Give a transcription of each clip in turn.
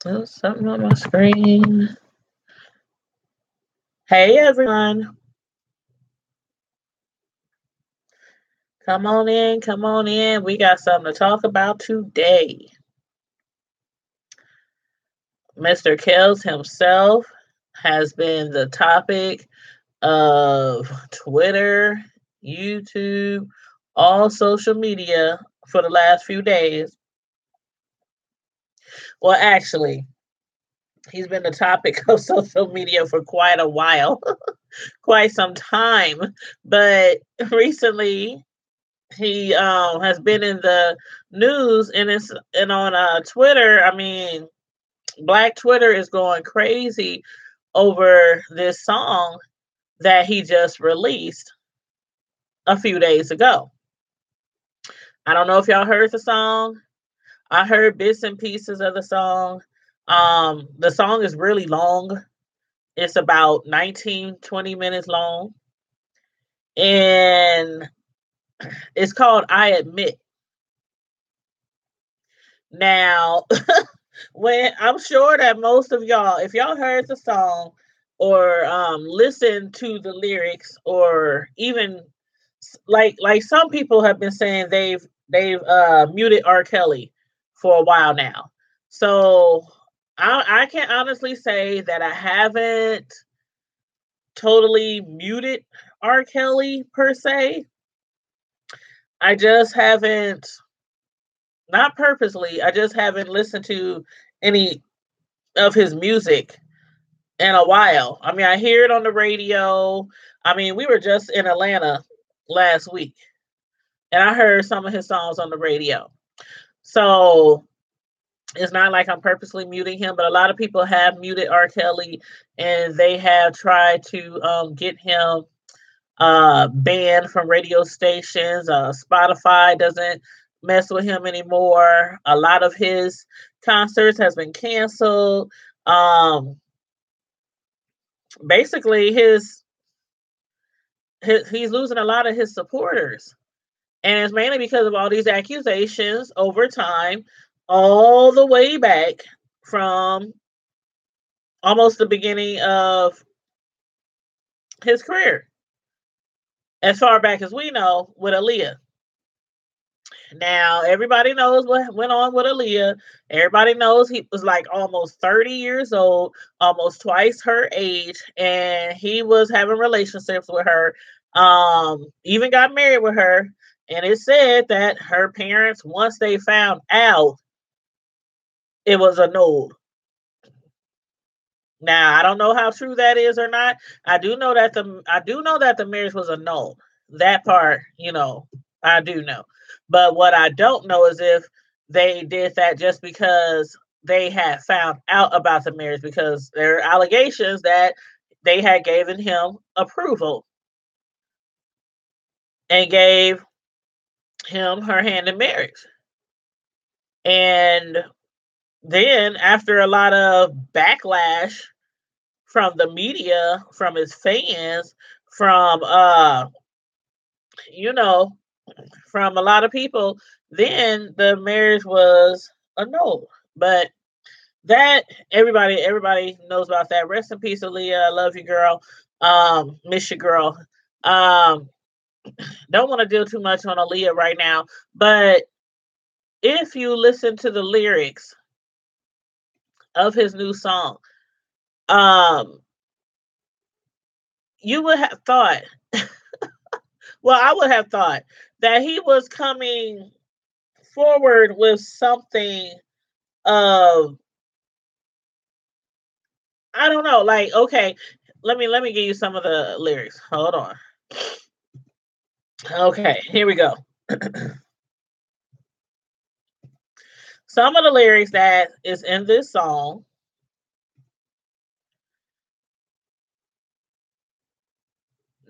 Oh, something on my screen. Hey everyone, come on in, come on in. We got something to talk about today. Mr. Kells himself has been the topic of Twitter, YouTube, all social media for the last few days. Well, actually, he's been the topic of social media for quite a while, quite some time. But recently, he has been in the news and on Twitter. I mean, Black Twitter is going crazy over this song that he just released a few days ago. I don't know if y'all heard the song. I heard bits and pieces of the song. The song is really long. It's about 19-20 minutes long. And it's called I Admit. Now, when I'm sure that most of y'all, if y'all heard the song or listened to the lyrics, or even like some people have been saying they've muted R. Kelly for a while now. So I can honestly say that I haven't totally muted R. Kelly per se. I just haven't, not purposely, I just haven't listened to any of his music in a while. I mean, I hear it on the radio. I mean, we were just in Atlanta last week and I heard some of his songs on the radio. So it's not like I'm purposely muting him, but a lot of people have muted R. Kelly and they have tried to get him banned from radio stations. Spotify doesn't mess with him anymore. A lot of his concerts has been canceled. Basically, he's losing a lot of his supporters, and it's mainly because of all these accusations over time, all the way back from almost the beginning of his career, as far back as we know, with Aaliyah. Now, everybody knows what went on with Aaliyah. Everybody knows he was like almost 30 years old, almost twice her age, and he was having relationships with her. Even got married with her. And it said that her parents, once they found out, it was annulled. Now, I don't know how true that is or not. I do know that the marriage was annulled. That part, I do know. But what I don't know is if they did that just because they had found out about the marriage, because there are allegations that they had given him approval and gave him her hand in marriage. And then after a lot of backlash from the media, from his fans, from you know, from a lot of people, then the marriage was annulled. But that everybody knows about that. Rest in peace, Aaliyah. I love you, girl. Miss you, girl. Um, don't want to deal too much on Aaliyah right now, but if you listen to the lyrics of his new song, um, you would have thought, well, I would have thought that he was coming forward with something of, I don't know, like, okay, let me give you some of the lyrics. Hold on. Okay, here we go. Some of the lyrics that is in this song.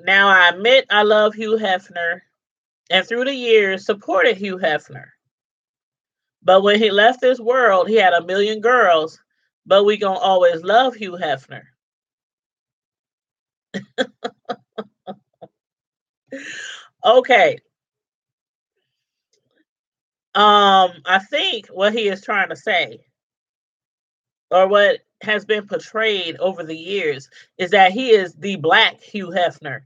Now I admit I love Hugh Hefner and through the years supported Hugh Hefner. But when he left this world, he had a million girls, but we gonna always love Hugh Hefner. Okay. I think what he is trying to say, or what has been portrayed over the years is that he is the black Hugh Hefner.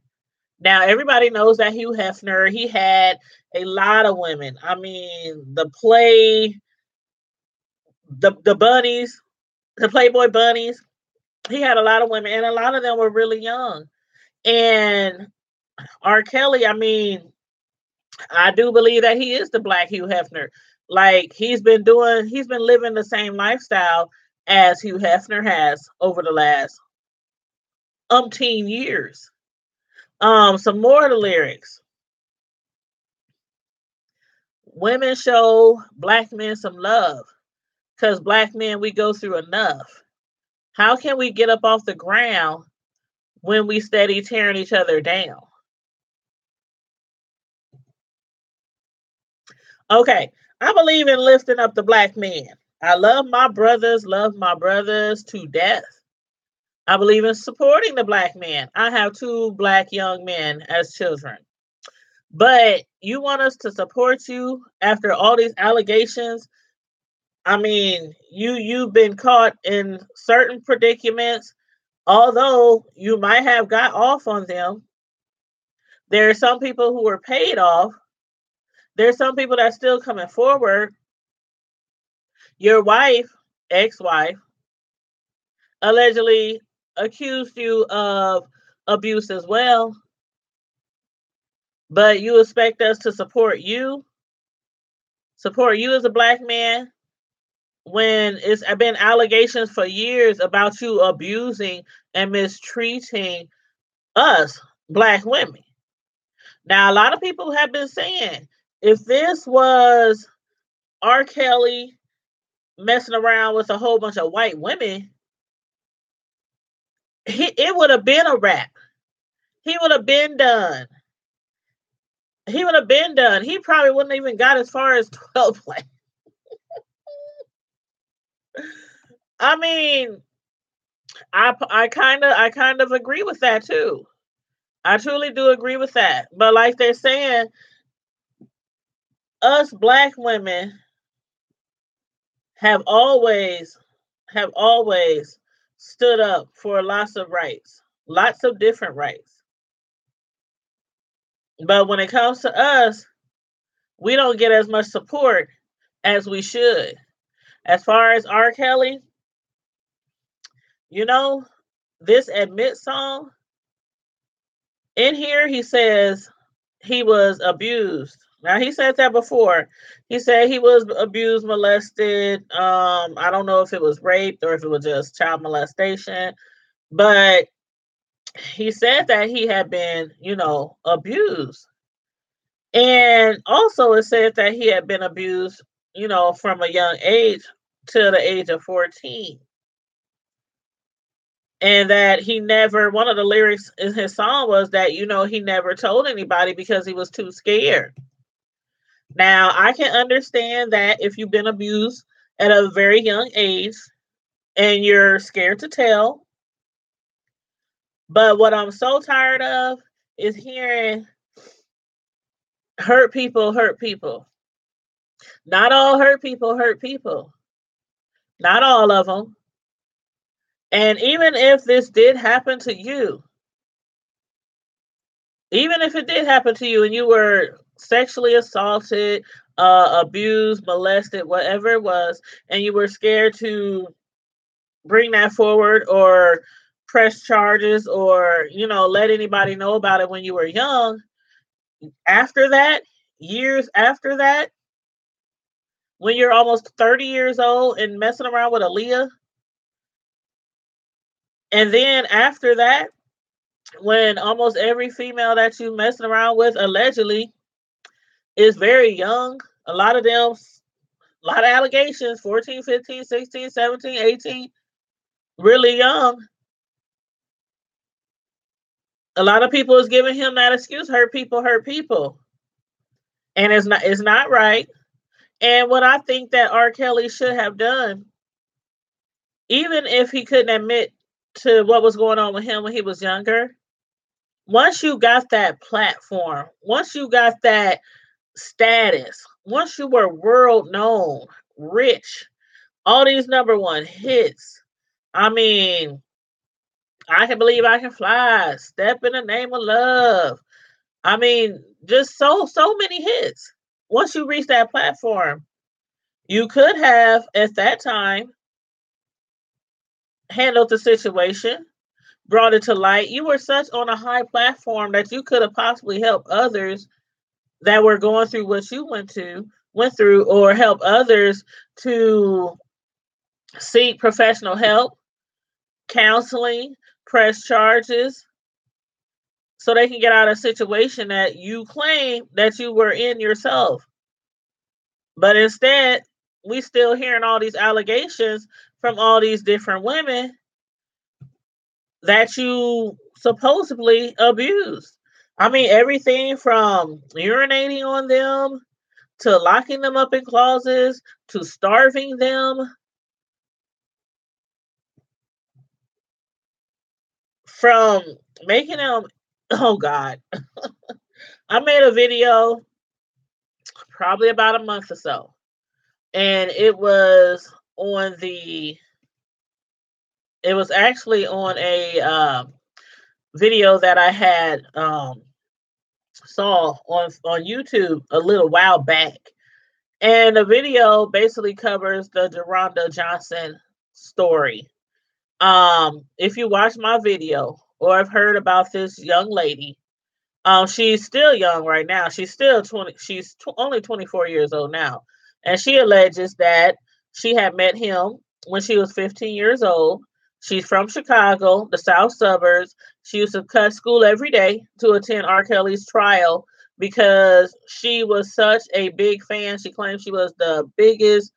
Now everybody knows that Hugh Hefner, he had a lot of women. I mean, the bunnies, the Playboy bunnies, he had a lot of women and a lot of them were really young. And R. Kelly, I mean, I do believe that he is the black Hugh Hefner. Like he's been living the same lifestyle as Hugh Hefner has over the last umpteen years. Some more of the lyrics. Women show black men some love because black men, we go through enough. How can we get up off the ground when we steady tearing each other down? Okay, I believe in lifting up the black man. I love my brothers to death. I believe in supporting the black man. I have two black young men as children. But you want us to support you after all these allegations? I mean, you've been caught in certain predicaments. Although you might have got off on them, there are some people who were paid off. There's some people that's still coming forward. Your wife, ex-wife, allegedly accused you of abuse as well. But you expect us to support you as a black man when it's been allegations for years about you abusing and mistreating us black women. Now, a lot of people have been saying if this was R. Kelly messing around with a whole bunch of white women, it would have been a wrap. He would have been done. He would have been done. He probably wouldn't even got as far as 12 play. I mean, I kind of agree with that too. I truly do agree with that. But like they're saying, us black women have always have always stood up for lots of rights, lots of different rights. But when it comes to us, we don't get as much support as we should. As far as R. Kelly, you know, this Admit song, in here he says he was abused. Now he said that before. He said he was abused, molested. I don't know if it was raped or if it was just child molestation, but he said that he had been, abused. And also it said that he had been abused, from a young age to the age of 14. And that he never, one of the lyrics in his song was that, he never told anybody because he was too scared. Now, I can understand that if you've been abused at a very young age and you're scared to tell. But what I'm so tired of is hearing hurt people hurt people. Not all hurt people hurt people. Not all of them. And even if this did happen to you, even if it did happen to you and you were sexually assaulted, abused, molested, whatever it was, and you were scared to bring that forward or press charges or, let anybody know about it when you were young, after that, years after that, when you're almost 30 years old and messing around with Aaliyah, and then after that, when almost every female that you messing around with allegedly is very young, a lot of them, a lot of allegations, 14, 15, 16, 17, 18, really young. A lot of people is giving him that excuse, hurt people hurt people. And it's not right. And what I think that R. Kelly should have done, even if he couldn't admit to what was going on with him when he was younger, once you got that platform, once you got that status, once you were world known, rich, all these number one hits, I mean, I can believe I can fly, step in the name of love. I mean, just so many hits. Once you reach that platform, you could have at that time handled the situation, brought it to light. You were such on a high platform that you could have possibly helped others that were going through what you went through, or help others to seek professional help, counseling, press charges, so they can get out of a situation that you claim that you were in yourself. But instead, we still hearing all these allegations from all these different women that you supposedly abused. I mean, everything from urinating on them to locking them up in closets to starving them, from making them, oh God. I made a video probably about a month or so, and on the it was actually on a video that I had saw on YouTube a little while back. And the video basically covers the Deronda Johnson story. If you watch my video or have heard about this young lady, she's still young right now. She's still 20. Only 24 years old now. And she alleges that she had met him when she was 15 years old. She's from Chicago, the South suburbs. She used to cut school every day to attend R. Kelly's trial because she was such a big fan. She claimed she was the biggest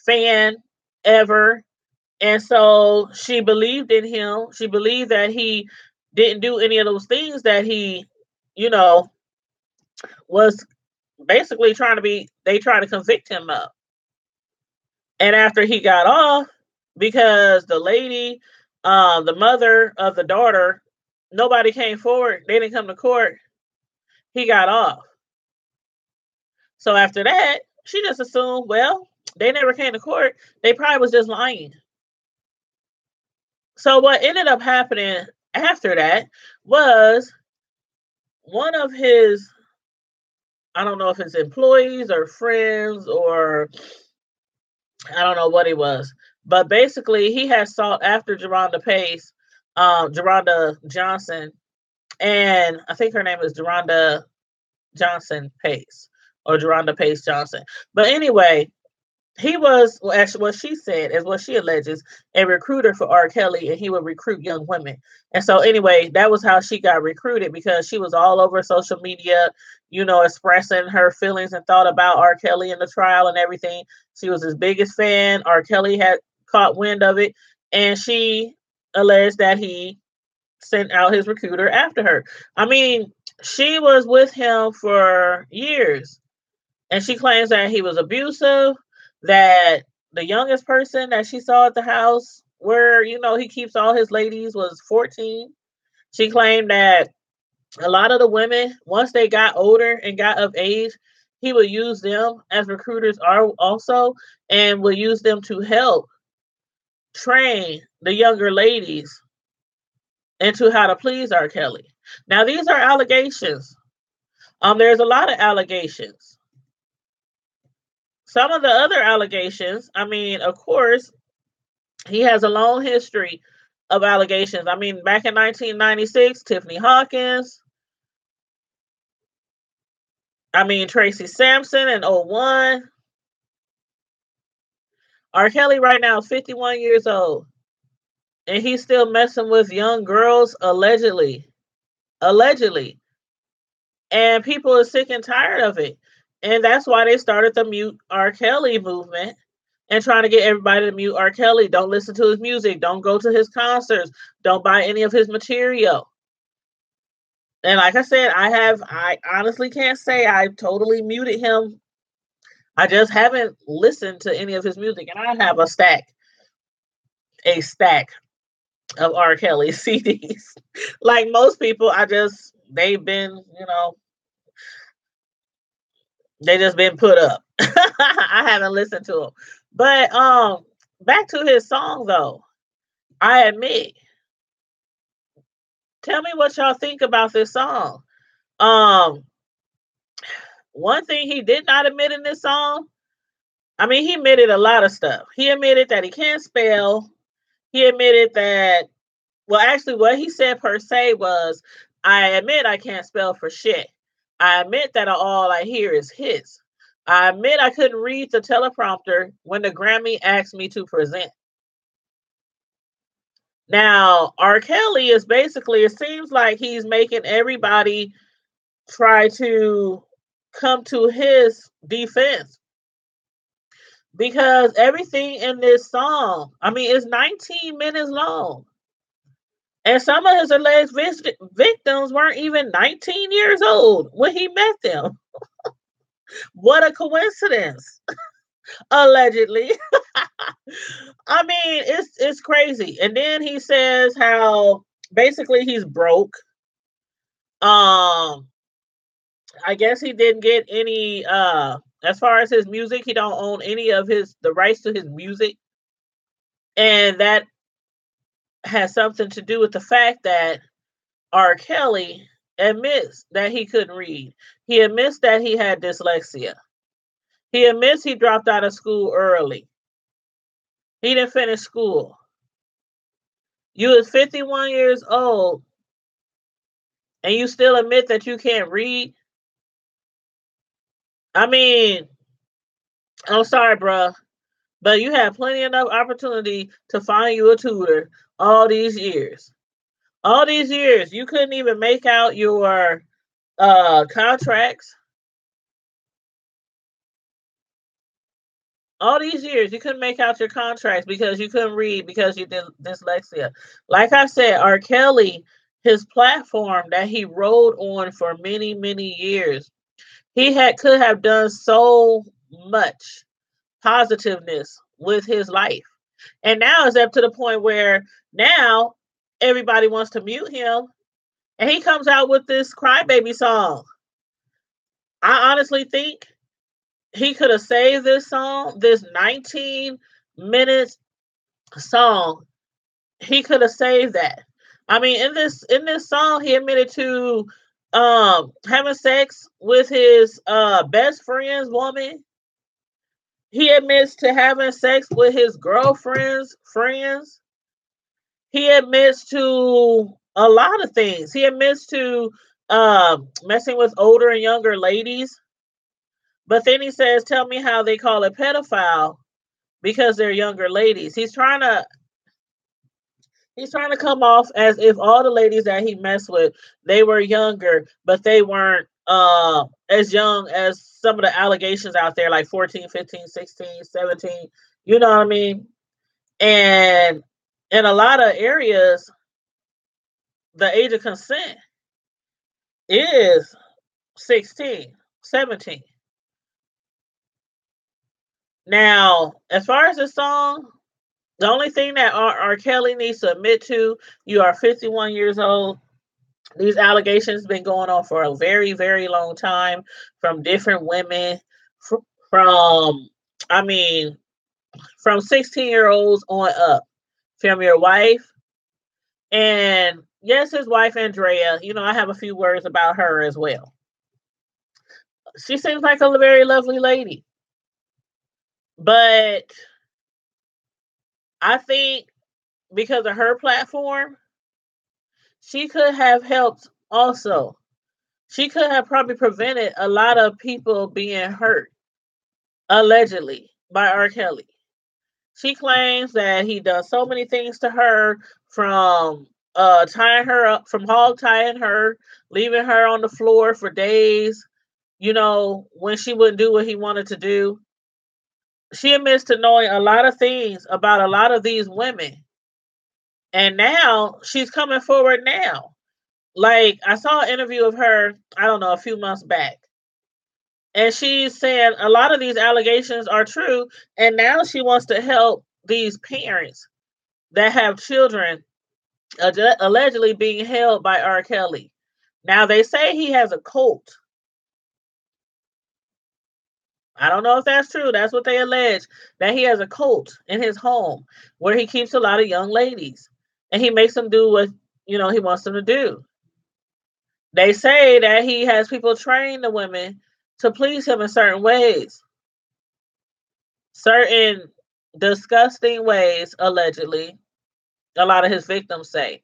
fan ever. And so she believed in him. She believed that he didn't do any of those things that he, you know, was basically they tried to convict him of. And after he got off, because the lady, the mother of the daughter, nobody came forward, they didn't come to court, he got off. So after that, she just assumed, well, they never came to court. They probably was just lying. So what ended up happening after that was one of his, I don't know if it's employees or friends or I don't know what he was, but basically he had sought after Deronda Johnson, and I think her name is Deronda Johnson Pace or Deronda Pace Johnson. But anyway, he was, well, actually, what she said is what she alleges, a recruiter for R. Kelly, and he would recruit young women. And so, anyway, that was how she got recruited because she was all over social media, expressing her feelings and thought about R. Kelly in the trial and everything. She was his biggest fan. R. Kelly had caught wind of it, and she alleged that he sent out his recruiter after her. I mean, she was with him for years, and she claims that he was abusive, that the youngest person that she saw at the house where, he keeps all his ladies was 14. She claimed that a lot of the women, once they got older and got of age, he would use them as recruiters are also, and would use them to help train the younger ladies into how to please R. Kelly. Now, these are allegations. There's a lot of allegations. Some of the other allegations, I mean, of course, he has a long history of allegations. I mean, back in 1996, Tiffany Hawkins, I mean, Tracy Sampson in 01. R. Kelly right now is 51 years old, and he's still messing with young girls, allegedly. Allegedly. And people are sick and tired of it. And that's why they started the Mute R. Kelly movement and trying to get everybody to mute R. Kelly. Don't listen to his music. Don't go to his concerts. Don't buy any of his material. And like I said, I honestly can't say I totally muted him. I just haven't listened to any of his music. And I have a stack of R. Kelly CDs. Like most people, they've been, they just been put up. I haven't listened to them. But back to his song though. I admit. Tell me what y'all think about this song. Um, One thing he did not admit in this song, I mean, he admitted a lot of stuff. He admitted that he can't spell. He admitted that, well, actually, what he said per se was, I admit I can't spell for shit. I admit that all I hear is hits. I admit I couldn't read the teleprompter when the Grammy asked me to present. Now, R. Kelly is basically, it seems like he's making everybody try to come to his defense because everything in this song, I mean, it's 19 minutes long. And some of his alleged victims weren't even 19 years old when he met them. What a coincidence. Allegedly. I mean, it's crazy. And then he says how basically he's broke. Um, I guess he didn't get any as far as his music, he don't own any of the rights to his music. And that has something to do with the fact that R. Kelly admits that he couldn't read. He admits that he had dyslexia. He admits he dropped out of school early. He didn't finish school. You was 51 years old and you still admit that you can't read? I mean, I'm sorry, bruh, but you had plenty enough opportunity to find you a tutor all these years. All these years, you couldn't even make out your contracts. All these years, you couldn't make out your contracts because you couldn't read because you did dyslexia. Like I said, R. Kelly, his platform that he rode on for many, many years, could have done so much positiveness with his life. And now it's up to the point where now everybody wants to mute him. And he comes out with this crybaby song. I honestly think he could have saved this song, this 19 minutes song. He could have saved that. I mean, in this song, he admitted to having sex with his best friend's woman. He admits to having sex with his girlfriend's friends. He admits to a lot of things. He admits to messing with older and younger ladies. But then he says, "Tell me how they call it pedophile because they're younger ladies." He's trying to come off as if all the ladies that he messed with, they were younger, but they weren't as young as some of the allegations out there, like 14, 15, 16, 17. You know what I mean? And in a lot of areas, the age of consent is 16, 17. Now, as far as the song, the only thing that R. Kelly needs to admit to, you are 51 years old. These allegations been going on for a very, very long time from different women, from, I mean, from 16-year-olds on up, from your wife. And yes, his wife, Andrea, I have a few words about her as well. She seems like a very lovely lady. But I think because of her platform, she could have helped also. She could have probably prevented a lot of people being hurt, allegedly, by R. Kelly. She claims that he does so many things to her, from tying her up, from hog tying her, leaving her on the floor for days, when she wouldn't do what he wanted to do. She admits to knowing a lot of things about a lot of these women. And now she's coming forward now. Like, I saw an interview of her, I don't know, a few months back. And she's saying a lot of these allegations are true. And now she wants to help these parents that have children allegedly being held by R. Kelly. Now, they say he has a cult. I don't know if that's true. That's what they allege, that he has a cult in his home where he keeps a lot of young ladies. and he makes them do what he wants them to do. They say that he has people train the women to please him in certain ways, certain disgusting ways, allegedly. A lot of his victims say,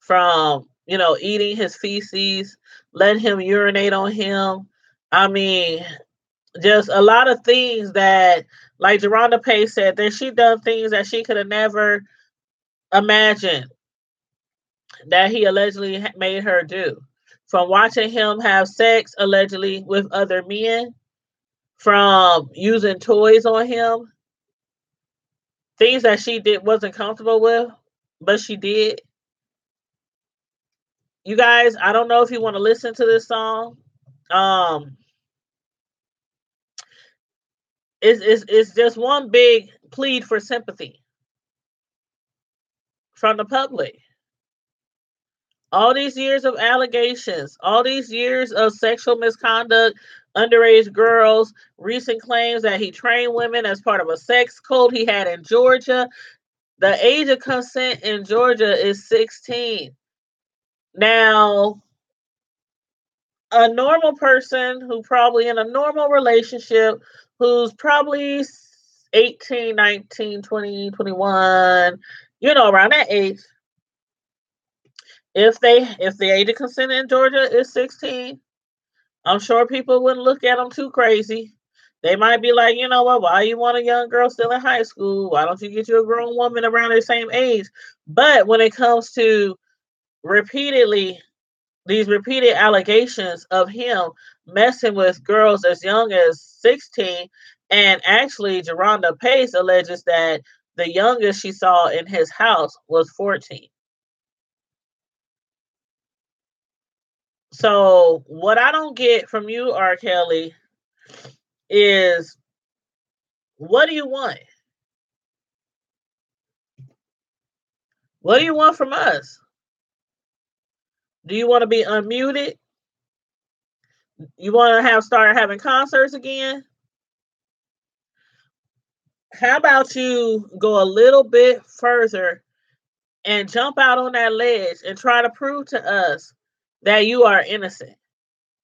from eating his feces, letting him urinate on him. I mean, just a lot of things that, like Geronda Pace said, that she done things that she could have never imagined that he allegedly made her do. From watching him have sex allegedly with other men, from using toys on him, things that she wasn't comfortable with, but she did. You guys, I don't know if you want to listen to this song. Um, it's just one big plead for sympathy from the public. All these years of allegations, all these years of sexual misconduct, underage girls, recent claims that he trained women as part of a sex cult he had in Georgia. The age of consent in Georgia is 16. Now, a normal person who probably in a normal relationship, who's probably 18, 19, 20, 21, around that age, if the age of consent in Georgia is 16, I'm sure people wouldn't look at them too crazy. They might be like, you know what, why you want a young girl still in high school? Why don't you get you a grown woman around the same age? But when it comes to repeatedly these repeated allegations of him messing with girls as young as 16, and actually Geronda Pace alleges that the youngest she saw in his house was 14. So what I don't get from you, R. Kelly, is what do you want? What do you want from us? Do you want to be unmuted? You want to start having concerts again? How about you go a little bit further and jump out on that ledge and try to prove to us that you are innocent?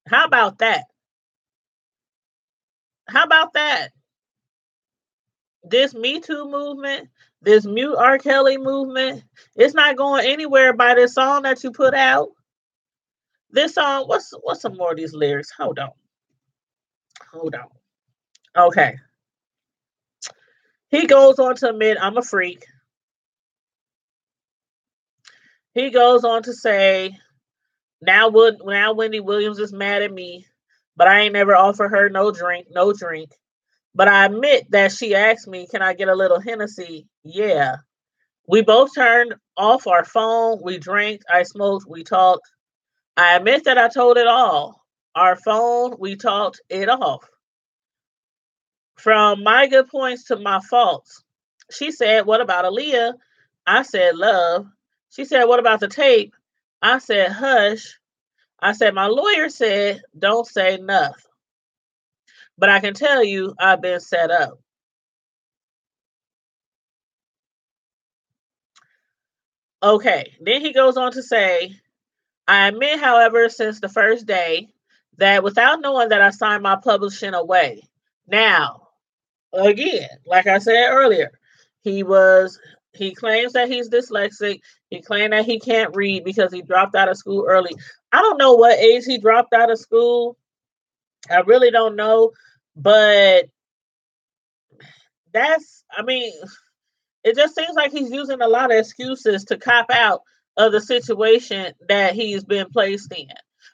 How about that? How about that? This Me Too movement, this Mute R. Kelly movement, it's not going anywhere by this song that you put out. This song, what's some more of these lyrics? Hold on. Okay. He goes on to admit, I'm a freak. He goes on to say, now Wendy Williams is mad at me, but I ain't never offered her no drink. But I admit that she asked me, can I get a little Hennessy? Yeah. We both turned off our phone. We drank. I smoked. We talked. I admit that I told it all. Our phone, we talked it off. From my good points to my faults. She said, what about Aaliyah? I said, love. She said, what about the tape? I said, hush. I said, my lawyer said, don't say nothing. But I can tell you, I've been set up. Okay. Then he goes on to say, I admit, however, since the first day, that without knowing that I signed my publishing away. Now, again, like I said earlier, he claims that he's dyslexic. He claimed that he can't read because he dropped out of school early. I don't know what age he dropped out of school. I really don't know, but it just seems like he's using a lot of excuses to cop out of the situation that he's been placed in.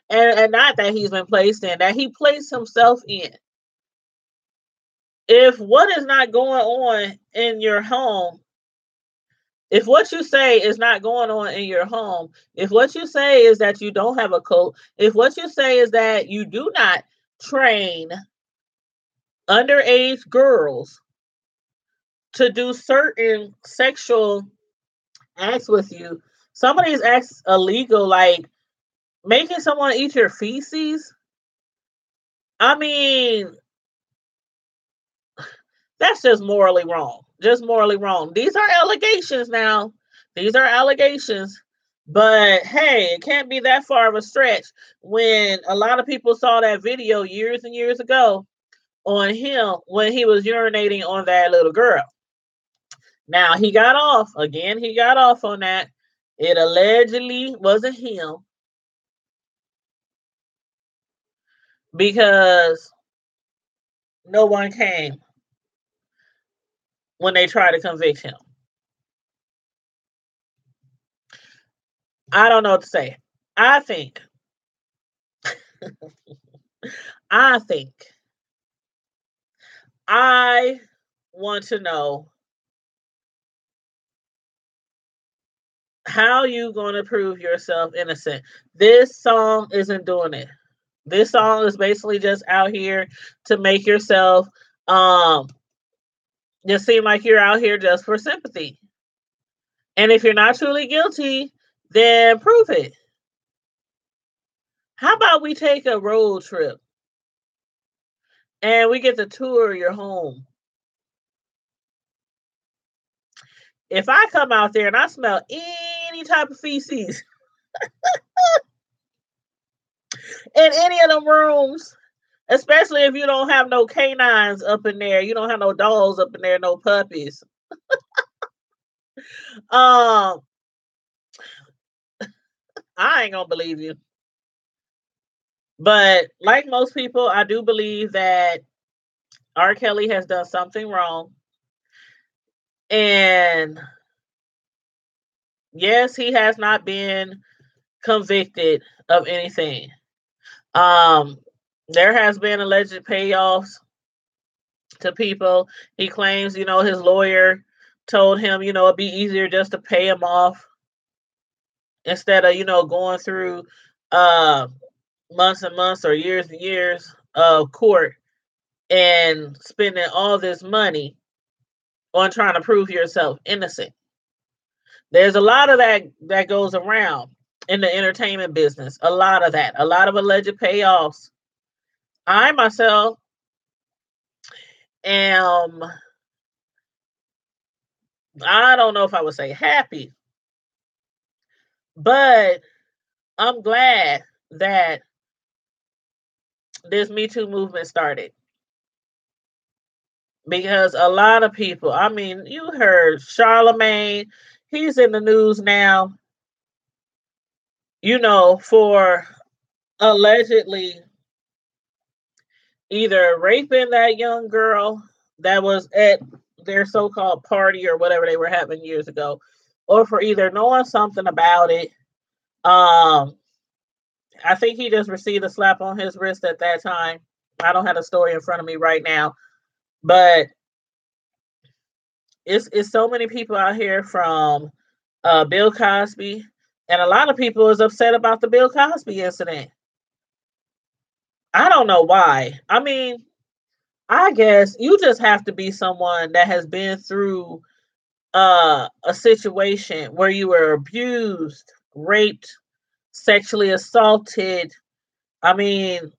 And not that he's been placed in, that he placed himself in. If what is not going on in your home, if what you say is not going on in your home, if what you say is that you don't have a cult, if what you say is that you do not train underage girls to do certain sexual acts with you, some of these acts illegal, like making someone eat your feces. I mean, that's just morally wrong. Just morally wrong. These are allegations now. These are allegations, but hey, it can't be that far of a stretch when a lot of people saw that video years and years ago on him when he was urinating on that little girl. Now he got off. Again, he got off on that. It allegedly wasn't him because no one came when they tried to convict him. I don't know what to say. I think, I think, I want to know how you going to prove yourself innocent. This song isn't doing it. This song is basically just out here to make yourself just seem like you're out here just for sympathy. And if you're not truly guilty, then prove it. How about we take a road trip and we get to tour your home? If I come out there and I smell any type of feces in any of them rooms, especially if you don't have no canines up in there, you don't have no dogs up in there, no puppies. Um, I ain't gonna believe you. But like most people, I do believe that R. Kelly has done something wrong. And yes, he has not been convicted of anything. Um, there has been alleged payoffs to people. He claims, his lawyer told him, it'd be easier just to pay him off instead of, going through months and months or years and years of court and spending all this money on trying to prove yourself innocent. There's a lot of that goes around in the entertainment business. A lot of that. A lot of alleged payoffs. I myself am, I don't know if I would say happy, but I'm glad that this Me Too movement started. Because a lot of people, I mean, you heard Charlemagne, he's in the news now, for allegedly either raping that young girl that was at their so-called party or whatever they were having years ago, or for either knowing something about it. I think he just received a slap on his wrist at that time. I don't have the story in front of me right now, but it's so many people out here from Bill Cosby, and a lot of people is upset about the Bill Cosby incident. I don't know why. I mean, I guess you just have to be someone that has been through a situation where you were abused, raped, sexually assaulted. I mean,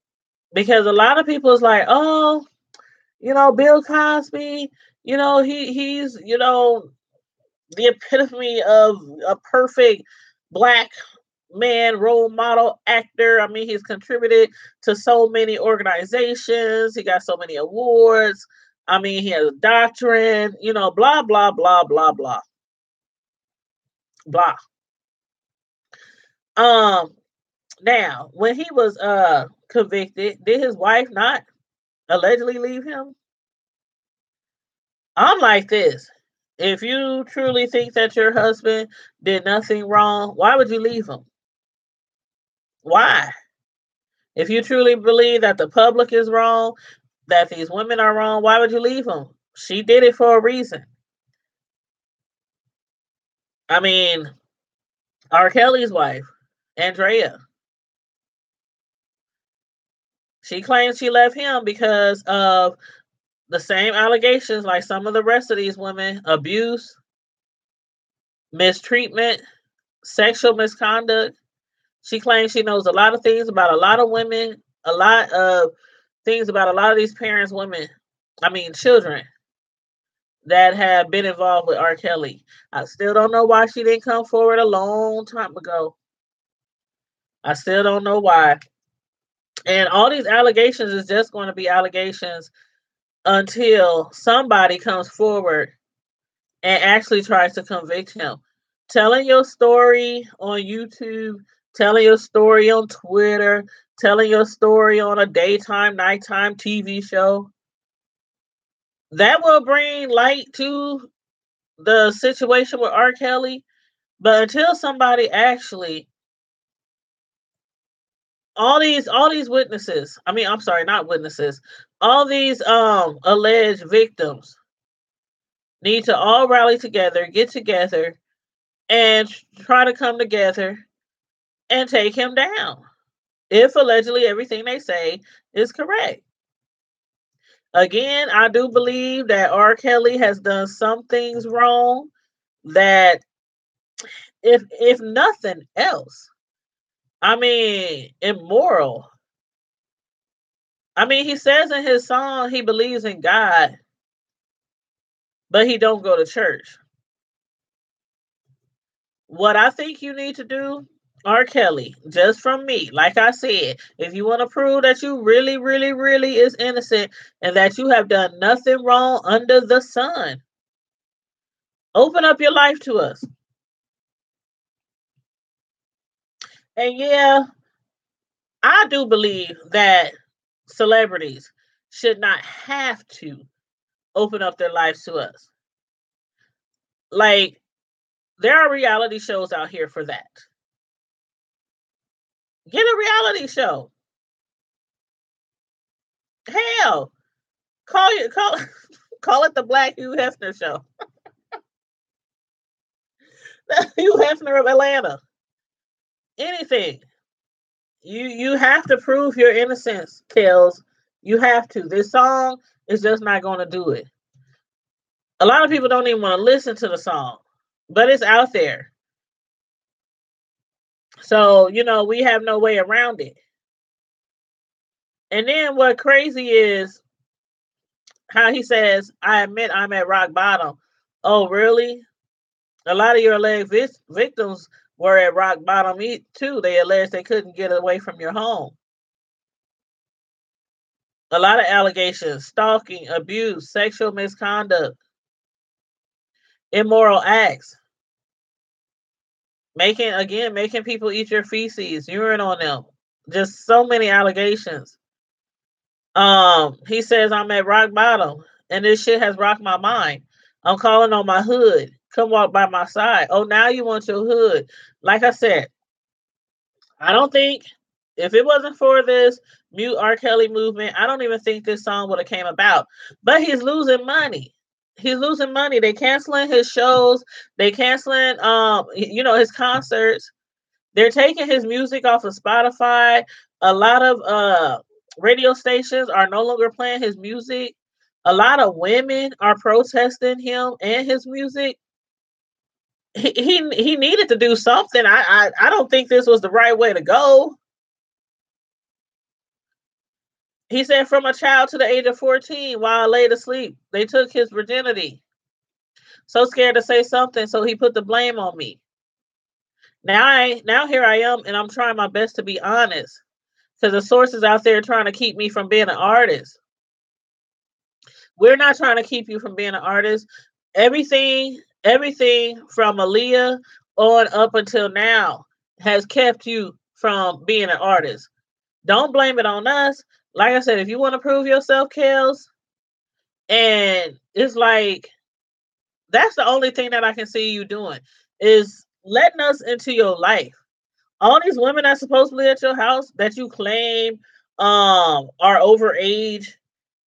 because a lot of people is like, oh, Bill Cosby, he's, the epitome of a perfect black man role model actor. I mean, he's contributed to so many organizations. He got so many awards. I mean, he has a doctorate, blah, blah, blah, blah, blah, blah. Now, when he was convicted, did his wife not allegedly leave him? I'm like this. If you truly think that your husband did nothing wrong, why would you leave him? Why? If you truly believe that the public is wrong, that these women are wrong, why would you leave them? She did it for a reason. I mean, R. Kelly's wife, Andrea, she claims she left him because of the same allegations like some of the rest of these women: abuse, mistreatment, sexual misconduct. She claims she knows a lot of things about a lot of women, a lot of things about a lot of these parents, women, children. that have been involved with R. Kelly. I still don't know why she didn't come forward a long time ago. I still don't know why. And all these allegations is just going to be allegations until somebody comes forward and actually tries to convict him. Telling your story on YouTube, telling your story on Twitter, telling your story on a daytime, nighttime TV show, that will bring light to the situation with R. Kelly. But until somebody actually, all these witnesses, I mean, I'm sorry, not witnesses, all these alleged victims need to all rally together, get together, and try to come together and take him down. If allegedly everything they say is correct. Again, I do believe that R. Kelly has done some things wrong that if nothing else, I mean, immoral. I mean, he says in his song he believes in God, but he don't go to church. What I think you need to do, R. Kelly, just from me, like I said, if you want to prove that you really, really, really is innocent and that you have done nothing wrong under the sun, open up your life to us. And yeah, I do believe that celebrities should not have to open up their lives to us. Like, there are reality shows out here for that. Get a reality show. Hell, call call it the Black Hugh Hefner show. Hugh Hefner of Atlanta. Anything. You have to prove your innocence, Kels. You have to. This song is just not going to do it. A lot of people don't even want to listen to the song, but it's out there. So, we have no way around it. And then what crazy is how he says, I admit I'm at rock bottom. Oh, really? A lot of your alleged victims were at rock bottom too. They alleged they couldn't get away from your home. A lot of allegations: stalking, abuse, sexual misconduct, immoral acts, making people eat your feces, urine on them. Just so many allegations. He says I'm at rock bottom, and this shit has rocked my mind. I'm calling on my hood. Come walk by my side. Oh, now you want your hood. Like I said, I don't think if it wasn't for this mute R. Kelly movement, I don't even think this song would have came about. But he's losing money. He's losing money. They canceling his shows. They canceling his concerts. They're taking his music off of Spotify. A lot of radio stations are no longer playing his music. A lot of women are protesting him and his music. He needed to do something. I don't think this was the right way to go. He said from a child to the age of 14 while I laid asleep, they took his virginity. So scared to say something, so he put the blame on me. Now here I am, and I'm trying my best to be honest. Because the sources out there trying to keep me from being an artist. We're not trying to keep you from being an artist. Everything from Aaliyah on up until now has kept you from being an artist. Don't blame it on us. Like I said, if you want to prove yourself, Kels, and it's like that's the only thing that I can see you doing is letting us into your life. All these women that's supposedly at your house that you claim are overage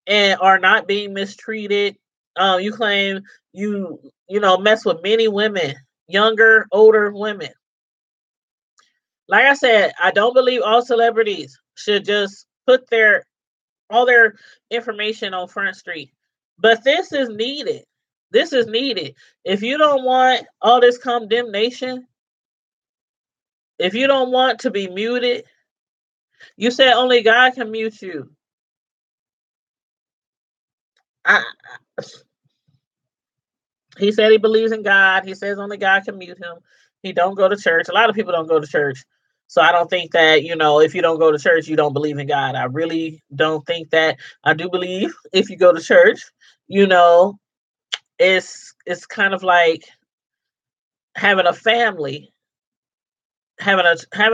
and are not being mistreated. You claim you mess with many women, younger, older women. Like I said, I don't believe all celebrities should just put all their information on Front Street. But this is needed. This is needed. If you don't want all this condemnation, if you don't want to be muted, you said only God can mute you. I He said he believes in God. He says only God can mute him. He don't go to church. A lot of people don't go to church. So I don't think that, if you don't go to church, you don't believe in God. I really don't think that. I do believe if you go to church, you know, it's kind of like having a family. Having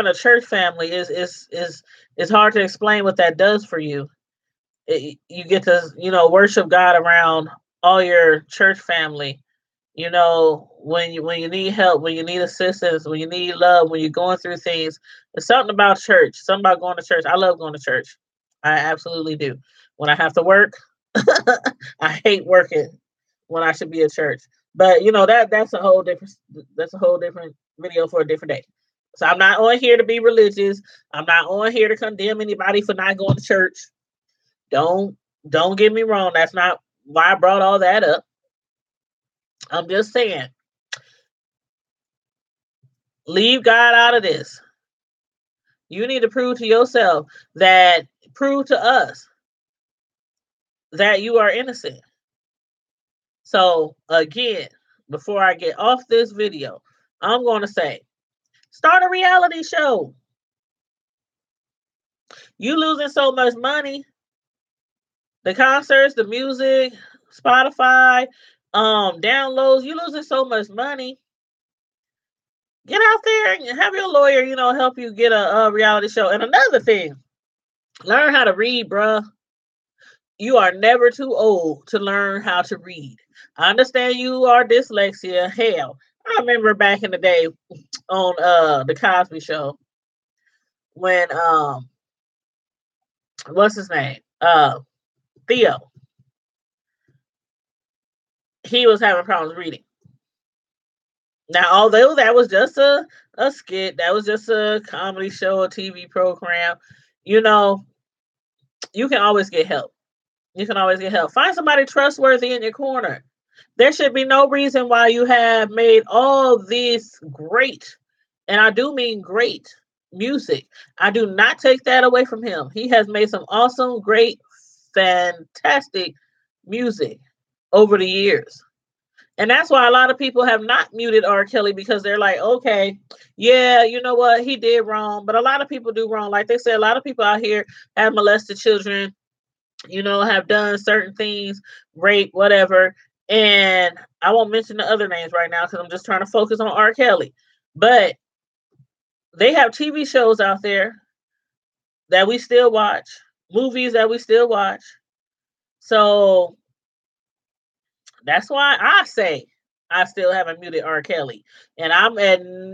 a church family is hard to explain what that does for you. You get to, worship God around all your church family. When you need help, when you need assistance, when you need love, when you're going through things, there's something about church, something about going to church. I love going to church. I absolutely do. When I have to work, I hate working when I should be at church. But that's a whole different video for a different day. So I'm not on here to be religious. I'm not on here to condemn anybody for not going to church. Don't don't get me wrong. That's not why I brought all that up. I'm just saying, leave God out of this. You need to prove to us that you are innocent. So again, before I get off this video, I'm going to say, start a reality show. You losing so much money. The concerts, the music, Spotify, downloads, you losing so much money. Get out there and have your lawyer, help you get a reality show. And another thing, learn how to read, bruh. You are never too old to learn how to read. I understand you are dyslexia. Hell, I remember back in the day on the Cosby Show when what's his name? Theo. He was having problems reading. Now, although that was just a skit, that was just a comedy show, a TV program, you know, you can always get help. You can always get help. Find somebody trustworthy in your corner. There should be no reason why you have made all this great, and I do mean great, music. I do not take that away from him. He has made some awesome, great, fantastic music over the years. And that's why a lot of people have not muted R. Kelly, because they're like, okay, yeah, you know what? He did wrong. But a lot of people do wrong. Like they said, a lot of people out here have molested children, have done certain things, rape, whatever. And I won't mention the other names right now because I'm just trying to focus on R. Kelly. But they have TV shows out there that we still watch, movies that we still watch. So that's why I say I still haven't muted R. Kelly. And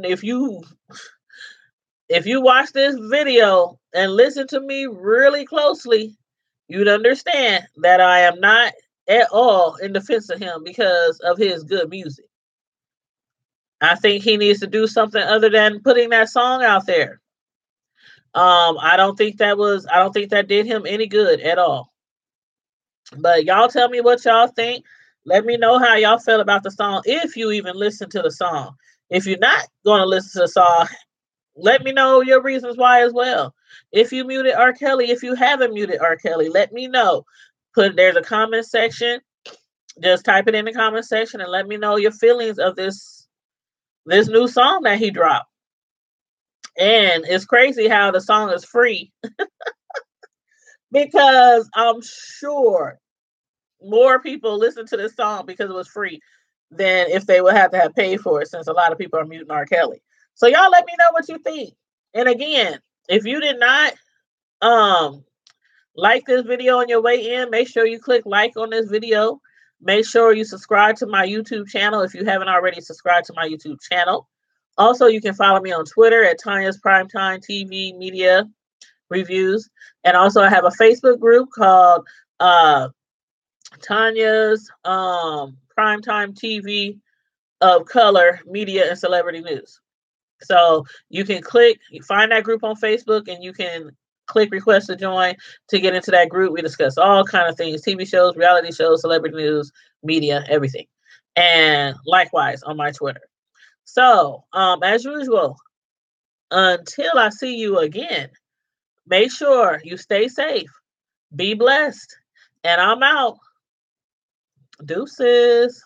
if you watch this video and listen to me really closely, you'd understand that I am not at all in defense of him because of his good music. I think he needs to do something other than putting that song out there. I don't think that did him any good at all. But y'all tell me what y'all think. Let me know how y'all feel about the song, if you even listen to the song. If you're not going to listen to the song, let me know your reasons why as well. If you muted R. Kelly, if you haven't muted R. Kelly, let me know. There's a comment section. Just type it in the comment section and let me know your feelings of this new song that he dropped. And it's crazy how the song is free because I'm sure more people listen to this song because it was free than if they would have to have paid for it, since a lot of people are muting R. Kelly. So y'all let me know what you think. And again, if you did not like this video on your way in, make sure you click like on this video. Make sure you subscribe to my YouTube channel if you haven't already subscribed to my YouTube channel. Also, you can follow me on Twitter at Tanya's Primetime TV Media Reviews. And also, I have a Facebook group called Tanya's Primetime TV of Color Media and Celebrity News. So you can find that group on Facebook, and you can click request to join to get into that group. We discuss all kind of things: TV shows, reality shows, celebrity news, media, everything. And likewise on my Twitter. So as usual, until I see you again, make sure you stay safe, be blessed, and I'm out. Deuces.